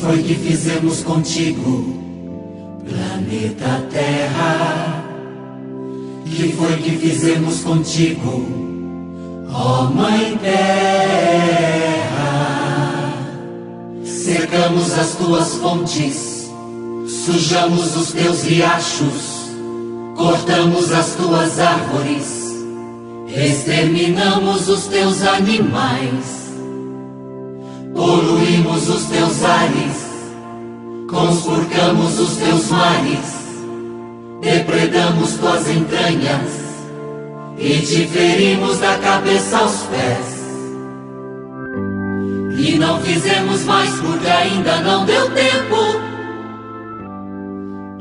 foi que fizemos contigo, planeta Terra? Que foi que fizemos contigo, ó Mãe Terra? Secamos as tuas fontes, sujamos os teus riachos, cortamos as tuas árvores, exterminamos os teus animais, poluímos os teus ares, conspurcamos os teus mares, depredamos tuas entranhas e te ferimos da cabeça aos pés. E não fizemos mais porque ainda não deu tempo.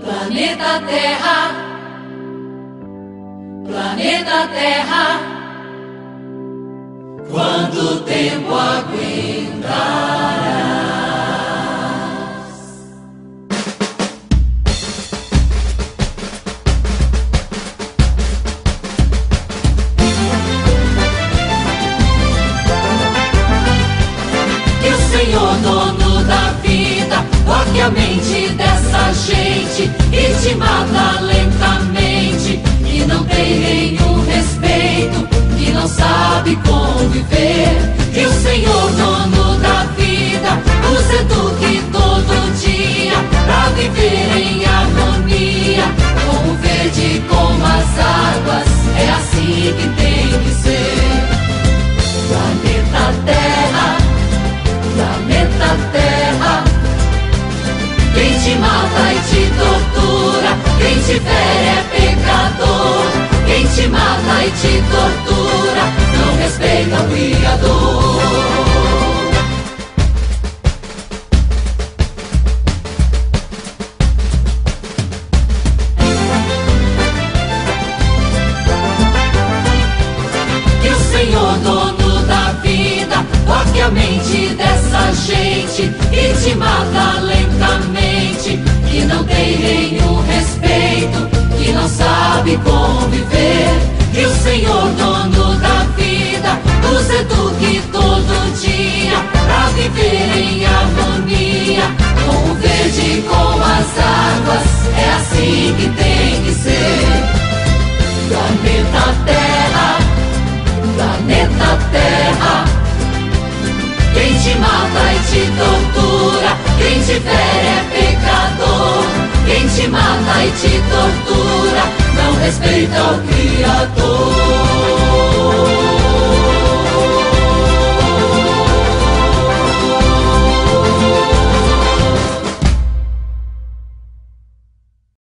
Planeta Terra, planeta Terra, quanto tempo aguentarás? Que o Senhor, dono da vida, toque a mente dessa gente e te mata lentamente, que não tem nenhum respeito, que não sabe conviver. Que o Senhor, dono da vida, nos eduque todo dia pra viver em harmonia, com o verde, com as águas, é assim que tem que ser. Planeta Terra, planeta Terra, quem te mata e te tortura, quem te fere é pecador. Quem te mata e te tortura, não respeita o Criador. Que o Senhor, dono da vida, toque a mente dessa gente e te mata lentamente, que não tem nenhum respeito, que não sabe conviver. Que o Senhor, dono da vida, nos eduque todo dia pra viver em harmonia, com o verde, com as águas, é assim que tem que ser. Planeta Terra, planeta Terra, quem te mata e te tortura, quem te fere é pecador. Quem te mata e te tortura, não respeita o Criador.